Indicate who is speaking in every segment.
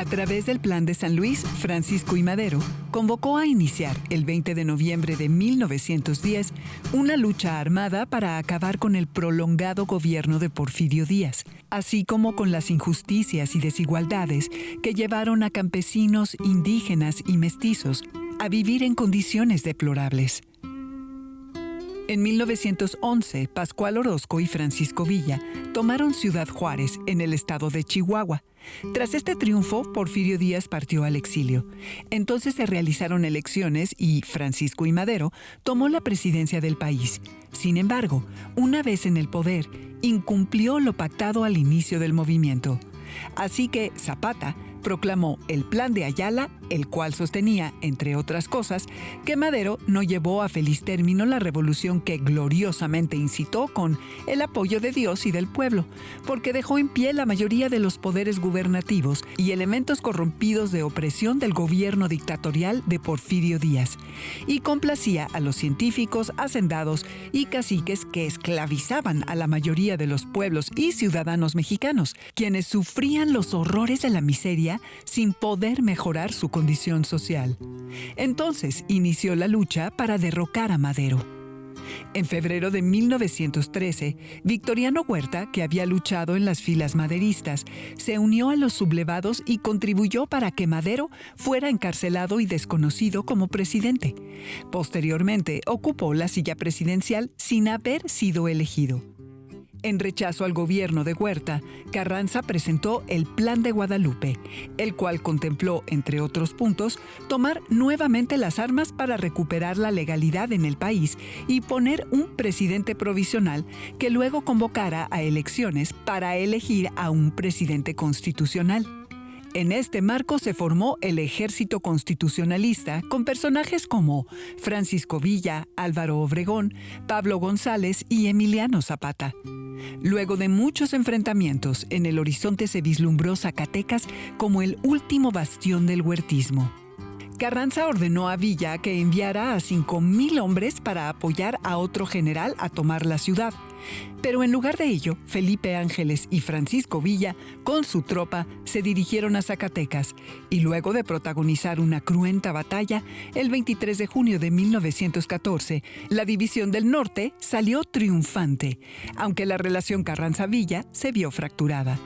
Speaker 1: A través del Plan de San Luis, Francisco I. Madero convocó a iniciar el 20 de noviembre de 1910 una lucha armada para acabar con el prolongado gobierno de Porfirio Díaz, así como con las injusticias y desigualdades que llevaron a campesinos, indígenas y mestizos a vivir en condiciones deplorables. En 1911, Pascual Orozco y Francisco Villa tomaron Ciudad Juárez, en el estado de Chihuahua. Tras este triunfo, Porfirio Díaz partió al exilio. Entonces se realizaron elecciones y Francisco I. Madero tomó la presidencia del país. Sin embargo, una vez en el poder, incumplió lo pactado al inicio del movimiento. Así que Zapata proclamó el Plan de Ayala, el cual sostenía, entre otras cosas, que Madero no llevó a feliz término la revolución que gloriosamente incitó con el apoyo de Dios y del pueblo, porque dejó en pie la mayoría de los poderes gubernativos y elementos corrompidos de opresión del gobierno dictatorial de Porfirio Díaz, y complacía a los científicos, hacendados y caciques que esclavizaban a la mayoría de los pueblos y ciudadanos mexicanos, quienes sufrían los horrores de la miseria sin poder mejorar su condición social. Entonces inició la lucha para derrocar a Madero. En febrero de 1913, Victoriano Huerta, que había luchado en las filas maderistas, se unió a los sublevados y contribuyó para que Madero fuera encarcelado y desconocido como presidente. Posteriormente, ocupó la silla presidencial sin haber sido elegido. En rechazo al gobierno de Huerta, Carranza presentó el Plan de Guadalupe, el cual contempló, entre otros puntos, tomar nuevamente las armas para recuperar la legalidad en el país y poner un presidente provisional que luego convocara a elecciones para elegir a un presidente constitucional. En este marco se formó el Ejército Constitucionalista con personajes como Francisco Villa, Álvaro Obregón, Pablo González y Emiliano Zapata. Luego de muchos enfrentamientos, en el horizonte se vislumbró Zacatecas como el último bastión del huertismo. Carranza ordenó a Villa que enviara a 5,000 hombres para apoyar a otro general a tomar la ciudad. Pero en lugar de ello, Felipe Ángeles y Francisco Villa, con su tropa, se dirigieron a Zacatecas y luego de protagonizar una cruenta batalla, el 23 de junio de 1914, la División del Norte salió triunfante, aunque la relación Carranza-Villa se vio fracturada.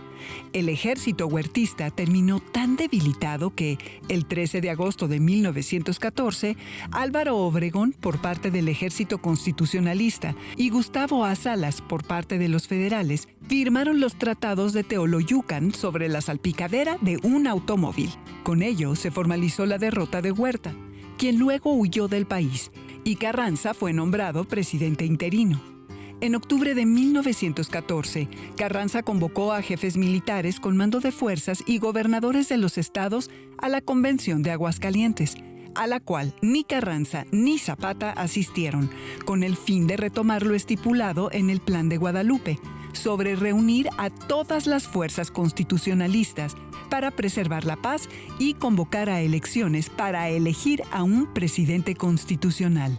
Speaker 1: El ejército huertista terminó tan debilitado que, el 13 de agosto de 1914, Álvaro Obregón, por parte del Ejército Constitucionalista, y Gustavo A. Salas, por parte de los federales, firmaron los tratados de Teoloyucan sobre la salpicadera de un automóvil. Con ello se formalizó la derrota de Huerta, quien luego huyó del país, y Carranza fue nombrado presidente interino. En octubre de 1914, Carranza convocó a jefes militares con mando de fuerzas y gobernadores de los estados a la Convención de Aguascalientes, a la cual ni Carranza ni Zapata asistieron, con el fin de retomar lo estipulado en el Plan de Guadalupe, sobre reunir a todas las fuerzas constitucionalistas para preservar la paz y convocar a elecciones para elegir a un presidente constitucional.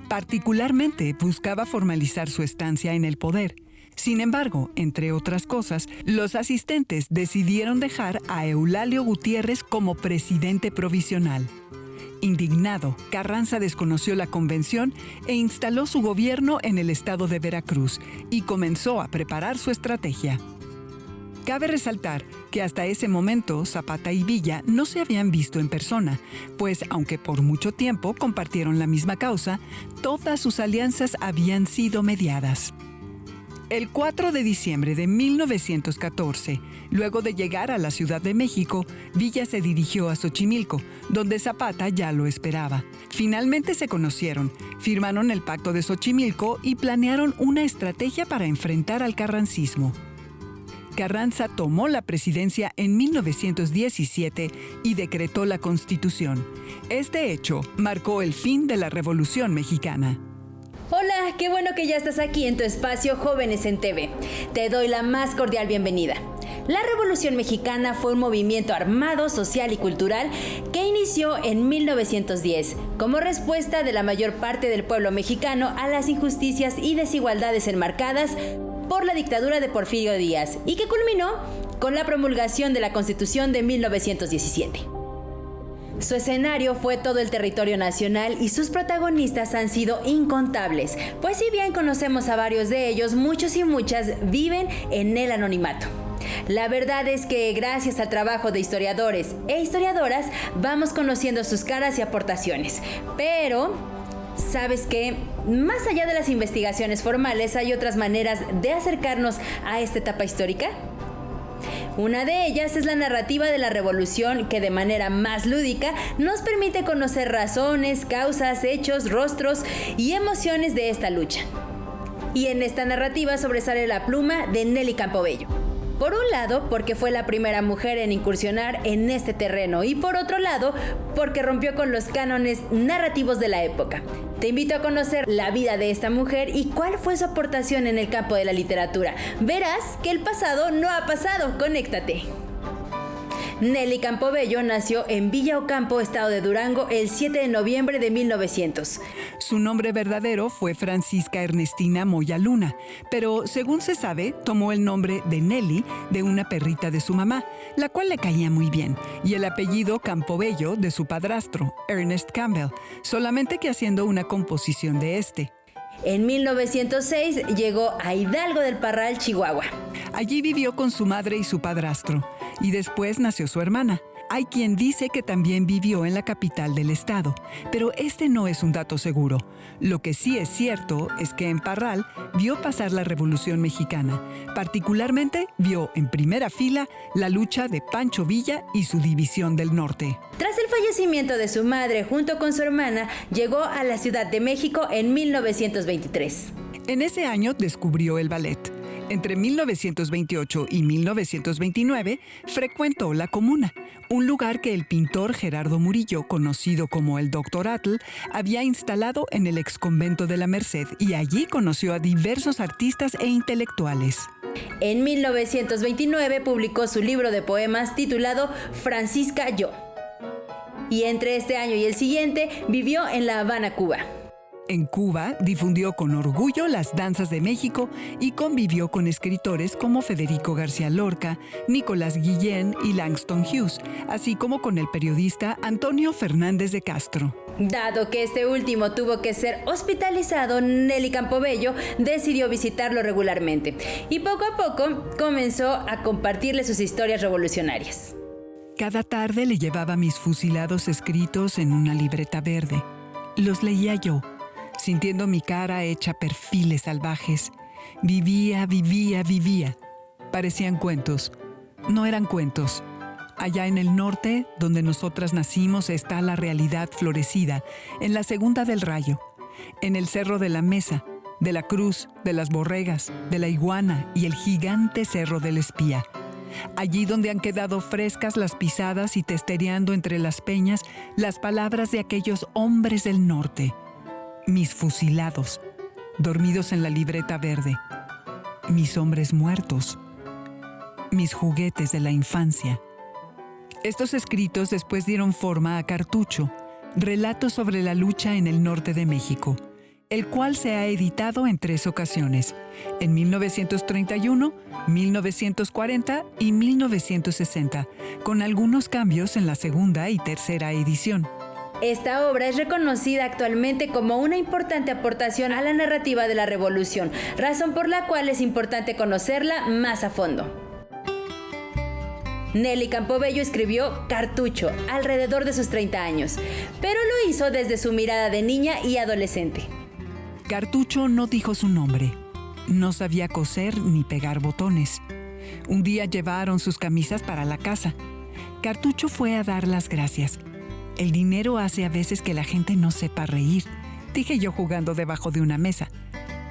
Speaker 1: Particularmente buscaba formalizar su estancia en el poder. Sin embargo, entre otras cosas, los asistentes decidieron dejar a Eulalio Gutiérrez como presidente provisional. Indignado, Carranza desconoció la convención e instaló su gobierno en el estado de Veracruz y comenzó a preparar su estrategia. Cabe resaltar que hasta ese momento Zapata y Villa no se habían visto en persona, pues aunque por mucho tiempo compartieron la misma causa, todas sus alianzas habían sido mediadas. El 4 de diciembre de 1914, luego de llegar a la Ciudad de México, Villa se dirigió a Xochimilco, donde Zapata ya lo esperaba. Finalmente se conocieron, firmaron el Pacto de Xochimilco y planearon una estrategia para enfrentar al carrancismo. Carranza tomó la presidencia en 1917 y decretó la Constitución. Este hecho marcó el fin de la Revolución Mexicana.
Speaker 2: Hola, qué bueno que ya estás aquí en tu espacio Jóvenes en TV. Te doy la más cordial bienvenida. La Revolución Mexicana fue un movimiento armado, social y cultural que inició en 1910 como respuesta de la mayor parte del pueblo mexicano a las injusticias y desigualdades enmarcadas por la dictadura de Porfirio Díaz y que culminó con la promulgación de la Constitución de 1917. Su escenario fue todo el territorio nacional y sus protagonistas han sido incontables, pues si bien conocemos a varios de ellos, muchos y muchas viven en el anonimato. La verdad es que gracias al trabajo de historiadores e historiadoras vamos conociendo sus caras y aportaciones. Pero, ¿sabes qué? Más allá de las investigaciones formales, hay otras maneras de acercarnos a esta etapa histórica. Una de ellas es la narrativa de la revolución, que de manera más lúdica nos permite conocer razones, causas, hechos, rostros y emociones de esta lucha. Y en esta narrativa sobresale la pluma de Nelly Campobello. Por un lado, porque fue la primera mujer en incursionar en este terreno, y por otro lado, porque rompió con los cánones narrativos de la época. Te invito a conocer la vida de esta mujer y cuál fue su aportación en el campo de la literatura. Verás que el pasado no ha pasado. Conéctate. Nelly Campobello nació en Villa Ocampo, estado de Durango, el 7 de noviembre de 1900.
Speaker 1: Su nombre verdadero fue Francisca Ernestina Moya Luna, pero según se sabe, tomó el nombre de Nelly de una perrita de su mamá, la cual le caía muy bien, y el apellido Campobello de su padrastro, Ernest Campbell, solamente que haciendo una composición de este.
Speaker 2: En 1906 llegó a Hidalgo del Parral, Chihuahua.
Speaker 1: Allí vivió con su madre y su padrastro, y después nació su hermana. Hay quien dice que también vivió en la capital del estado, pero este no es un dato seguro. Lo que sí es cierto es que en Parral vio pasar la Revolución Mexicana. Particularmente vio en primera fila la lucha de Pancho Villa y su División del Norte.
Speaker 2: Tras el fallecimiento de su madre junto con su hermana, llegó a la Ciudad de México en 1923.
Speaker 1: En ese año descubrió el ballet. Entre 1928 y 1929 frecuentó la Comuna, un lugar que el pintor Gerardo Murillo, conocido como el Dr. Atl, había instalado en el exconvento de la Merced, y allí conoció a diversos artistas e intelectuales.
Speaker 2: En 1929 publicó su libro de poemas titulado Francisca Yo. Y entre este año y el siguiente vivió en La Habana, Cuba.
Speaker 1: En Cuba difundió con orgullo las danzas de México y convivió con escritores como Federico García Lorca, Nicolás Guillén y Langston Hughes, así como con el periodista Antonio Fernández de Castro.
Speaker 2: Dado que este último tuvo que ser hospitalizado, Nelly Campobello decidió visitarlo regularmente y poco a poco comenzó a compartirle sus historias revolucionarias.
Speaker 1: Cada tarde le llevaba mis fusilados escritos en una libreta verde. Los leía yo, sintiendo mi cara hecha perfiles salvajes. Vivía. Parecían cuentos. No eran cuentos. Allá en el norte, donde nosotras nacimos, está la realidad florecida, en la Segunda del Rayo, en el Cerro de la Mesa, de la Cruz, de las Borregas, de la Iguana y el gigante Cerro del Espía. Allí donde han quedado frescas las pisadas y testereando entre las peñas las palabras de aquellos hombres del norte. Mis fusilados, dormidos en la libreta verde. Mis hombres muertos. Mis juguetes de la infancia. Estos escritos después dieron forma a Cartucho, relatos sobre la lucha en el norte de México, el cual se ha editado en 3 ocasiones, en 1931, 1940 y 1960, con algunos cambios en la segunda y tercera edición.
Speaker 2: Esta obra es reconocida actualmente como una importante aportación a la narrativa de la Revolución, razón por la cual es importante conocerla más a fondo. Nelly Campobello escribió Cartucho alrededor de sus 30 años, pero lo hizo desde su mirada de niña y adolescente.
Speaker 1: Cartucho no dijo su nombre. No sabía coser ni pegar botones. Un día llevaron sus camisas para la casa. Cartucho fue a dar las gracias. El dinero hace a veces que la gente no sepa reír, dije yo jugando debajo de una mesa.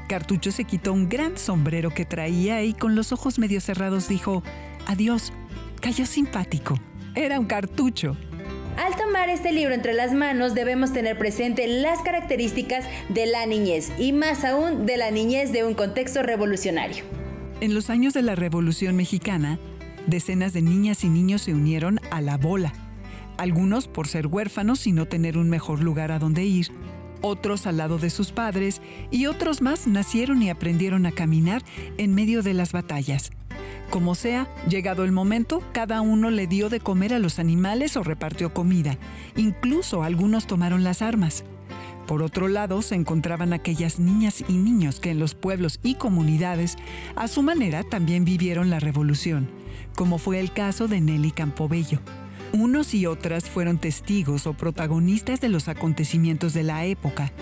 Speaker 1: Cartucho se quitó un gran sombrero que traía y con los ojos medio cerrados dijo, adiós. Cayó simpático. Era un cartucho.
Speaker 2: Al tomar este libro entre las manos debemos tener presente las características de la niñez y más aún de la niñez de un contexto revolucionario.
Speaker 1: En los años de la Revolución Mexicana, decenas de niñas y niños se unieron a la bola. Algunos por ser huérfanos y no tener un mejor lugar a donde ir, otros al lado de sus padres y otros más nacieron y aprendieron a caminar en medio de las batallas. Como sea, llegado el momento, cada uno le dio de comer a los animales o repartió comida. Incluso algunos tomaron las armas. Por otro lado, se encontraban aquellas niñas y niños que en los pueblos y comunidades, a su manera, también vivieron la revolución, como fue el caso de Nelly Campobello. Unos y otras fueron testigos o protagonistas de los acontecimientos de la época.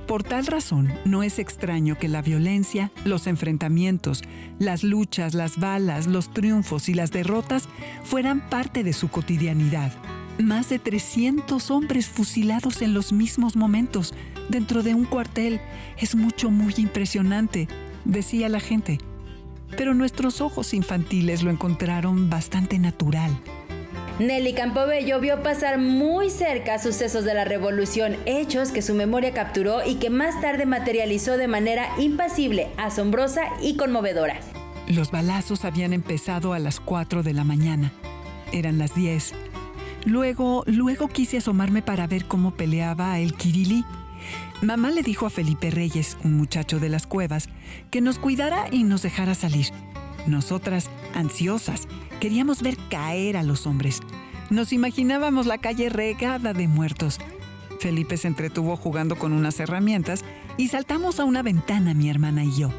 Speaker 1: Por tal razón, no es extraño que la violencia, los enfrentamientos, las luchas, las balas, los triunfos y las derrotas fueran parte de su cotidianidad. Más de 300 hombres fusilados en los mismos momentos, dentro de un cuartel. Es muy impresionante, decía la gente. Pero nuestros ojos infantiles lo encontraron bastante natural.
Speaker 2: Nelly Campobello vio pasar muy cerca sucesos de la revolución, hechos que su memoria capturó y que más tarde materializó de manera impasible, asombrosa y conmovedora.
Speaker 1: Los balazos habían empezado a las 4 de la mañana. Eran las 10. Luego quise asomarme para ver cómo peleaba el Kirilí. Mamá le dijo a Felipe Reyes, un muchacho de las cuevas, que nos cuidara y nos dejara salir. Nosotras, ansiosas, queríamos ver caer a los hombres. Nos imaginábamos la calle regada de muertos. Felipe se entretuvo jugando con unas herramientas y saltamos a una ventana, mi hermana y yo.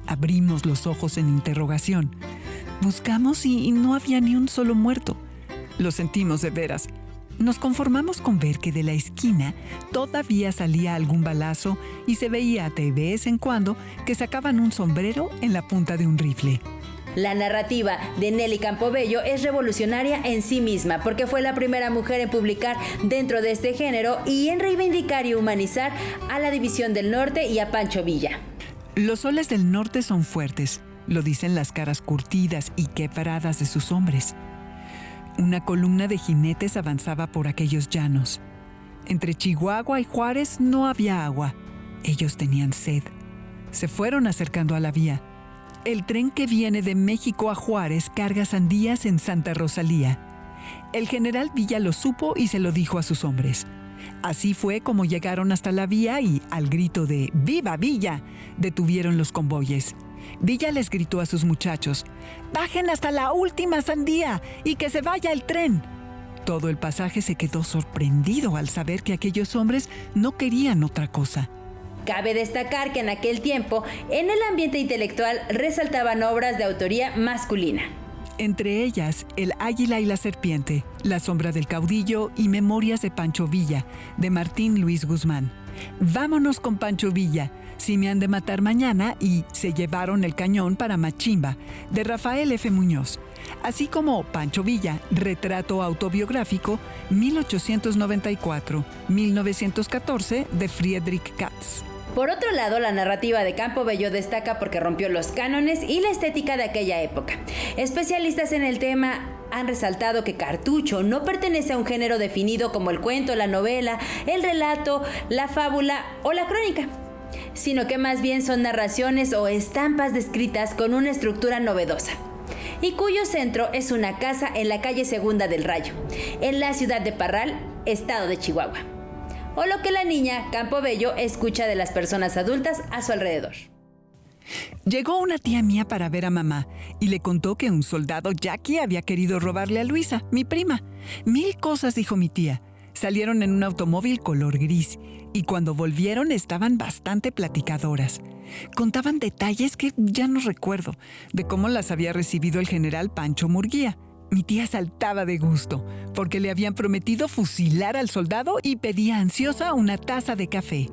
Speaker 1: Abrimos los ojos en interrogación. Buscamos y no había ni un solo muerto. Lo sentimos de veras. Nos conformamos con ver que de la esquina todavía salía algún balazo y se veía de vez en cuando que sacaban un sombrero en la punta de un rifle.
Speaker 2: La narrativa de Nelly Campobello es revolucionaria en sí misma porque fue la primera mujer en publicar dentro de este género y en reivindicar y humanizar a la División del Norte y a Pancho Villa.
Speaker 1: Los soles del norte son fuertes, lo dicen las caras curtidas y quebradas de sus hombres. Una columna de jinetes avanzaba por aquellos llanos. Entre Chihuahua y Juárez no había agua. Ellos tenían sed. Se fueron acercando a la vía. El tren que viene de México a Juárez carga sandías en Santa Rosalía. El general Villa lo supo y se lo dijo a sus hombres. Así fue como llegaron hasta la vía y, al grito de ¡Viva Villa!, detuvieron los convoyes. Villa les gritó a sus muchachos: ¡bajen hasta la última sandía y que se vaya el tren! Todo el pasaje se quedó sorprendido al saber que aquellos hombres no querían otra cosa.
Speaker 2: Cabe destacar que en aquel tiempo, en el ambiente intelectual resaltaban obras de autoría masculina.
Speaker 1: Entre ellas, El Águila y la Serpiente, La Sombra del Caudillo y Memorias de Pancho Villa, de Martín Luis Guzmán. Vámonos con Pancho Villa, Si me han de matar mañana y Se llevaron el cañón para Machimba, de Rafael F. Muñoz. Así como Pancho Villa, retrato autobiográfico, 1894-1914, de Friedrich Katz.
Speaker 2: Por otro lado, la narrativa de Campobello destaca porque rompió los cánones y la estética de aquella época. Especialistas en el tema han resaltado que Cartucho no pertenece a un género definido como el cuento, la novela, el relato, la fábula o la crónica, sino que más bien son narraciones o estampas descritas con una estructura novedosa, y cuyo centro es una casa en la calle Segunda del Rayo, en la ciudad de Parral, estado de Chihuahua, o lo que la niña Campobello escucha de las personas adultas a su alrededor.
Speaker 1: Llegó una tía mía para ver a mamá y le contó que un soldado yaqui había querido robarle a Luisa, mi prima. 1000 cosas, dijo mi tía. Salieron en un automóvil color gris y cuando volvieron estaban bastante platicadoras. Contaban detalles que ya no recuerdo, de cómo las había recibido el general Pancho Murguía. Mi tía saltaba de gusto, porque le habían prometido fusilar al soldado y pedía ansiosa una taza de café.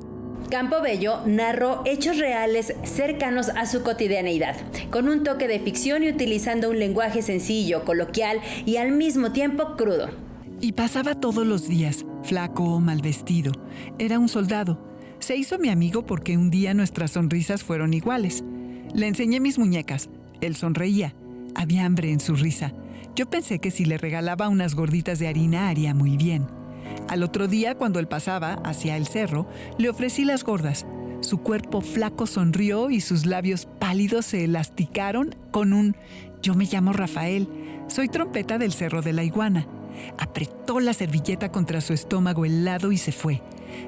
Speaker 2: Campobello narró hechos reales cercanos a su cotidianeidad, con un toque de ficción y utilizando un lenguaje sencillo, coloquial y al mismo tiempo crudo.
Speaker 1: Y pasaba todos los días, flaco o mal vestido. Era un soldado. Se hizo mi amigo porque un día nuestras sonrisas fueron iguales. Le enseñé mis muñecas. Él sonreía. Había hambre en su risa. Yo pensé que si le regalaba unas gorditas de harina haría muy bien. Al otro día, cuando él pasaba hacia el cerro, le ofrecí las gordas. Su cuerpo flaco sonrió y sus labios pálidos se elasticaron con un «Yo me llamo Rafael, soy trompeta del Cerro de la Iguana». Apretó la servilleta contra su estómago helado y se fue.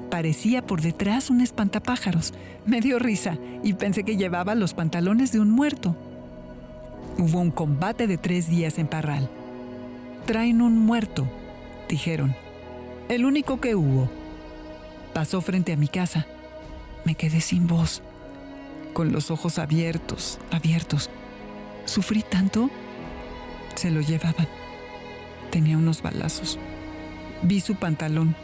Speaker 1: Parecía por detrás un espantapájaros. Me dio risa y pensé que llevaba los pantalones de un muerto. Hubo un combate de 3 días en Parral. «Traen un muerto», dijeron. El único que hubo. Pasó frente a mi casa. Me quedé sin voz, con los ojos abiertos. Sufrí tanto. Se lo llevaban. Tenía unos balazos. Vi su pantalón.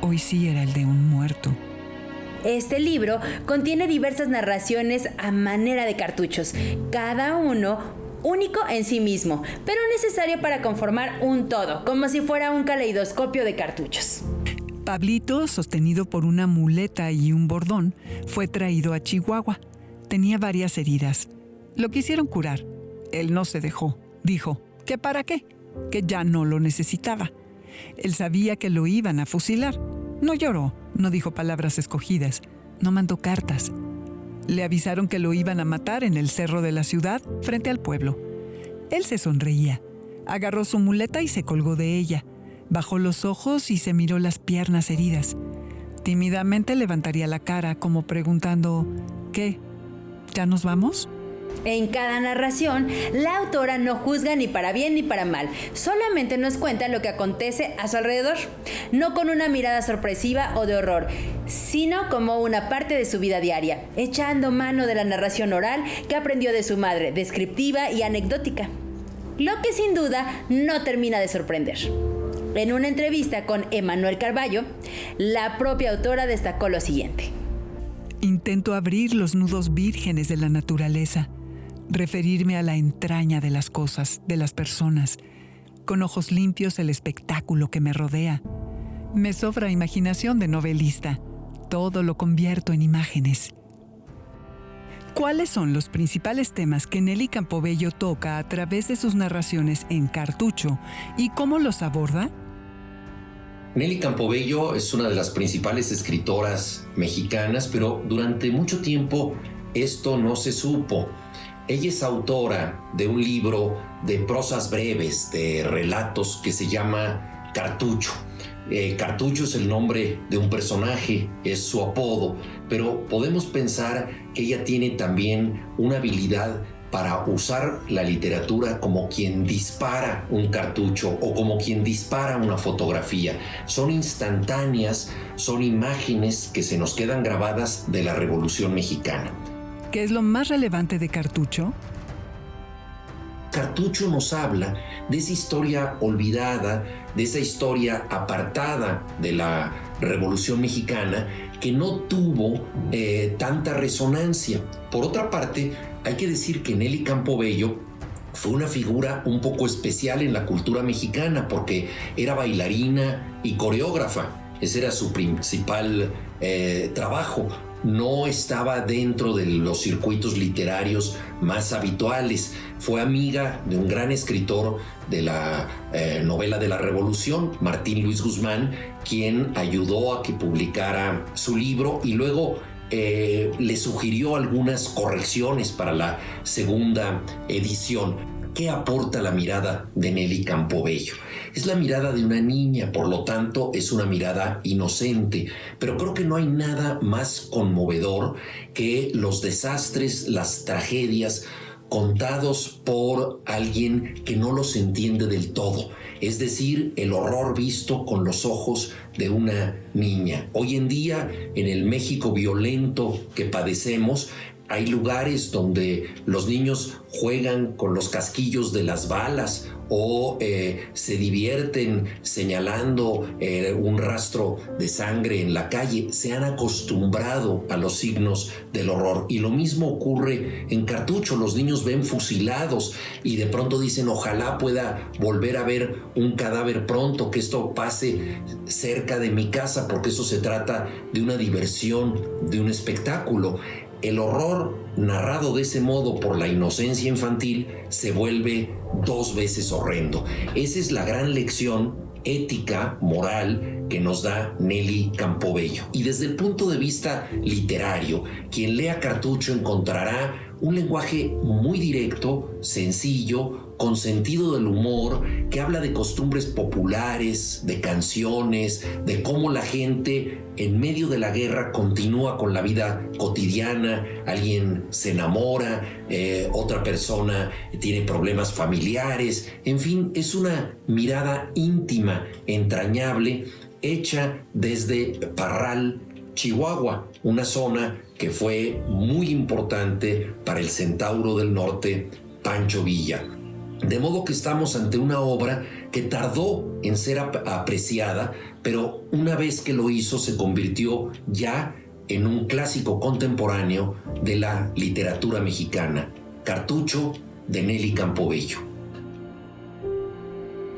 Speaker 1: Hoy sí era el de un muerto.
Speaker 2: Este libro contiene diversas narraciones a manera de cartuchos, cada uno único en sí mismo, pero necesario para conformar un todo, como si fuera un caleidoscopio de cartuchos.
Speaker 1: Pablito, sostenido por una muleta y un bordón, fue traído a Chihuahua. Tenía varias heridas. Lo quisieron curar. Él no se dejó. Dijo que para qué, que ya no lo necesitaba. Él sabía que lo iban a fusilar. No lloró, no dijo palabras escogidas, no mandó cartas. Le avisaron que lo iban a matar en el cerro de la ciudad, frente al pueblo. Él se sonreía. Agarró su muleta y se colgó de ella. Bajó los ojos y se miró las piernas heridas. Tímidamente levantaría la cara, como preguntando: ¿qué? ¿Ya nos vamos?
Speaker 2: En cada narración, la autora no juzga ni para bien ni para mal, solamente nos cuenta lo que acontece a su alrededor, no con una mirada sorpresiva o de horror, sino como una parte de su vida diaria, echando mano de la narración oral que aprendió de su madre, descriptiva y anecdótica, lo que sin duda no termina de sorprender. En una entrevista con Emanuel Carballo, la propia autora destacó lo siguiente:
Speaker 1: intento abrir los nudos vírgenes de la naturaleza, referirme a la entraña de las cosas, de las personas, con ojos limpios el espectáculo que me rodea. Me sobra imaginación de novelista, todo lo convierto en imágenes. ¿Cuáles son los principales temas que Nelly Campobello toca a través de sus narraciones en Cartucho y cómo los aborda?
Speaker 3: Nelly Campobello es una de las principales escritoras mexicanas, pero durante mucho tiempo esto no se supo. Ella es autora de un libro de prosas breves, de relatos, que se llama Cartucho. Cartucho es el nombre de un personaje, es su apodo, pero podemos pensar que ella tiene también una habilidad para usar la literatura como quien dispara un cartucho o como quien dispara una fotografía. Son instantáneas, son imágenes que se nos quedan grabadas de la Revolución Mexicana.
Speaker 1: ¿Qué es lo más relevante de Cartucho?
Speaker 3: Cartucho nos habla de esa historia olvidada, de esa historia apartada de la Revolución Mexicana que no tuvo tanta resonancia. Por otra parte, hay que decir que Nelly Campobello fue una figura un poco especial en la cultura mexicana porque era bailarina y coreógrafa. Ese era su principal trabajo. No estaba dentro de los circuitos literarios más habituales. Fue amiga de un gran escritor de la novela de la Revolución, Martín Luis Guzmán, quien ayudó a que publicara su libro y luego le sugirió algunas correcciones para la segunda edición. ¿Qué aporta la mirada de Nelly Campobello? Es la mirada de una niña, por lo tanto es una mirada inocente, pero creo que no hay nada más conmovedor que los desastres, las tragedias contados por alguien que no los entiende del todo, es decir, el horror visto con los ojos de una niña. Hoy en día, en el México violento que padecemos, hay lugares donde los niños juegan con los casquillos de las balas o se divierten señalando un rastro de sangre en la calle. Se han acostumbrado a los signos del horror. Y lo mismo ocurre en Cartucho. Los niños ven fusilados y de pronto dicen: ojalá pueda volver a ver un cadáver pronto, que esto pase cerca de mi casa, porque eso se trata de una diversión, de un espectáculo. El horror narrado de ese modo por la inocencia infantil se vuelve 2 veces horrendo. Esa es la gran lección ética, moral, que nos da Nelly Campobello. Y desde el punto de vista literario, quien lea Cartucho encontrará un lenguaje muy directo, sencillo, con sentido del humor, que habla de costumbres populares, de canciones, de cómo la gente en medio de la guerra continúa con la vida cotidiana. Alguien se enamora, otra persona tiene problemas familiares. En fin, es una mirada íntima, entrañable, hecha desde Parral, Chihuahua, una zona que fue muy importante para el Centauro del Norte, Pancho Villa. De modo que estamos ante una obra que tardó en ser apreciada, pero una vez que lo hizo se convirtió ya en un clásico contemporáneo de la literatura mexicana, Cartucho, de Nelly Campobello.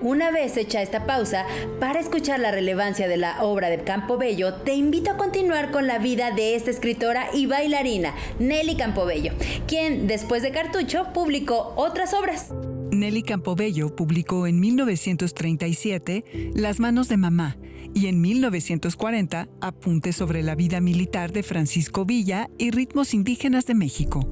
Speaker 2: Una vez hecha esta pausa, para escuchar la relevancia de la obra de Campobello, te invito a continuar con la vida de esta escritora y bailarina, Nelly Campobello, quien, después de Cartucho, publicó otras obras.
Speaker 1: Nelly Campobello publicó en 1937 Las manos de mamá y en 1940 Apuntes sobre la vida militar de Francisco Villa y ritmos indígenas de México.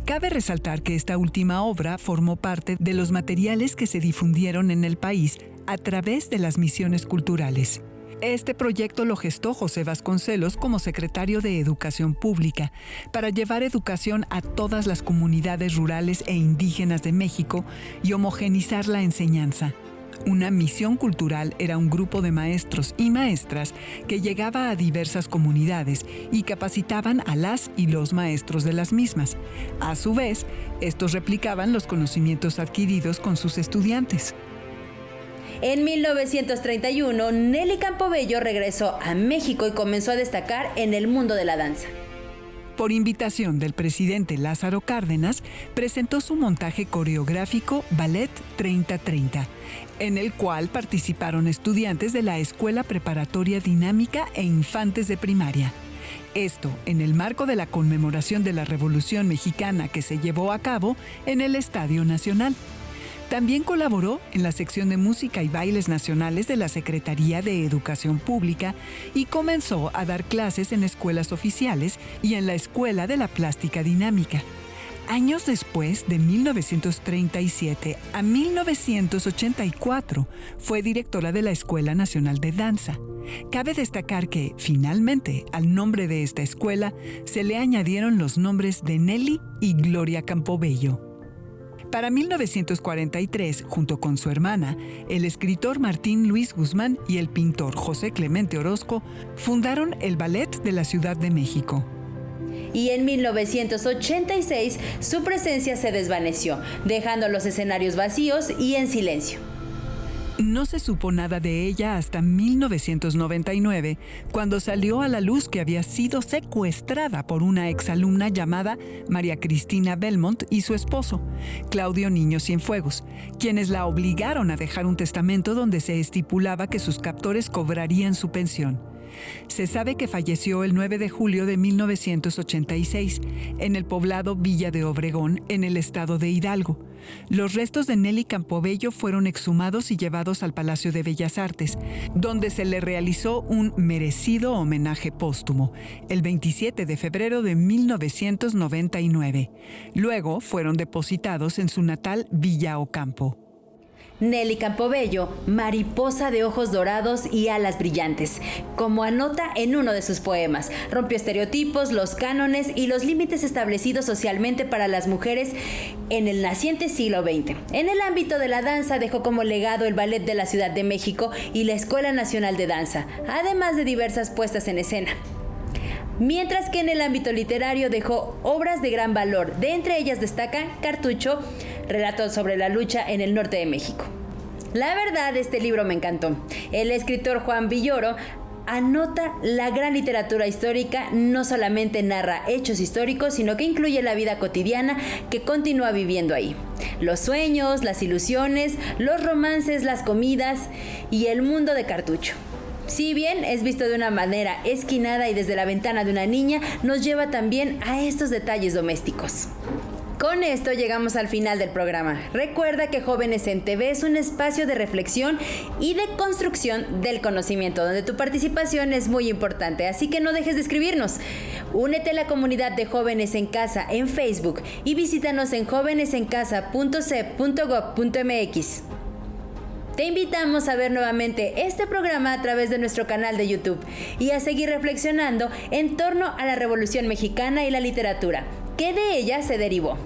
Speaker 1: Cabe resaltar que esta última obra formó parte de los materiales que se difundieron en el país a través de las misiones culturales. Este proyecto lo gestó José Vasconcelos como secretario de Educación Pública para llevar educación a todas las comunidades rurales e indígenas de México y homogeneizar la enseñanza. Una misión cultural era un grupo de maestros y maestras que llegaba a diversas comunidades y capacitaban a las y los maestros de las mismas. A su vez, estos replicaban los conocimientos adquiridos con sus estudiantes.
Speaker 2: En 1931, Nelly Campobello regresó a México y comenzó a destacar en el mundo de la danza.
Speaker 1: Por invitación del presidente Lázaro Cárdenas, presentó su montaje coreográfico Ballet 3030, en el cual participaron estudiantes de la Escuela Preparatoria Dinámica e infantes de primaria. Esto en el marco de la conmemoración de la Revolución Mexicana que se llevó a cabo en el Estadio Nacional. También colaboró en la sección de Música y Bailes Nacionales de la Secretaría de Educación Pública y comenzó a dar clases en escuelas oficiales y en la Escuela de la Plástica Dinámica. Años después, de 1937 a 1984, fue directora de la Escuela Nacional de Danza. Cabe destacar que, finalmente, al nombre de esta escuela se le añadieron los nombres de Nelly y Gloria Campobello. Para 1943, junto con su hermana, el escritor Martín Luis Guzmán y el pintor José Clemente Orozco fundaron el Ballet de la Ciudad de México.
Speaker 2: Y en 1986 su presencia se desvaneció, dejando los escenarios vacíos y en silencio.
Speaker 1: No se supo nada de ella hasta 1999, cuando salió a la luz que había sido secuestrada por una exalumna llamada María Cristina Belmont y su esposo, Claudio Niño Cienfuegos, quienes la obligaron a dejar un testamento donde se estipulaba que sus captores cobrarían su pensión. Se sabe que falleció el 9 de julio de 1986 en el poblado Villa de Obregón, en el estado de Hidalgo. Los restos de Nelly Campobello fueron exhumados y llevados al Palacio de Bellas Artes, donde se le realizó un merecido homenaje póstumo, el 27 de febrero de 1999. Luego fueron depositados en su natal Villa Ocampo.
Speaker 2: Nelly Campobello, mariposa de ojos dorados y alas brillantes, como anota en uno de sus poemas, rompió estereotipos, los cánones y los límites establecidos socialmente para las mujeres en el naciente siglo XX. En el ámbito de la danza dejó como legado el Ballet de la Ciudad de México y la Escuela Nacional de Danza, además de diversas puestas en escena. Mientras que en el ámbito literario dejó obras de gran valor, de entre ellas destacan Cartucho, relatos sobre la lucha en el norte de México. La verdad, este libro me encantó. El escritor Juan Villoro anota la gran literatura histórica, no solamente narra hechos históricos, sino que incluye la vida cotidiana que continúa viviendo ahí. Los sueños, las ilusiones, los romances, las comidas y el mundo de Cartucho. Si bien es visto de una manera esquinada y desde la ventana de una niña, nos lleva también a estos detalles domésticos. Con esto llegamos al final del programa. Recuerda que Jóvenes en TV es un espacio de reflexión y de construcción del conocimiento, donde tu participación es muy importante, así que no dejes de escribirnos. Únete a la comunidad de Jóvenes en Casa en Facebook y visítanos en jovenesencasa.cep.gov.mx. Te invitamos a ver nuevamente este programa a través de nuestro canal de YouTube y a seguir reflexionando en torno a la Revolución Mexicana y la literatura, que de ella se derivó.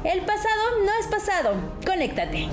Speaker 2: El pasado no es pasado. Conéctate.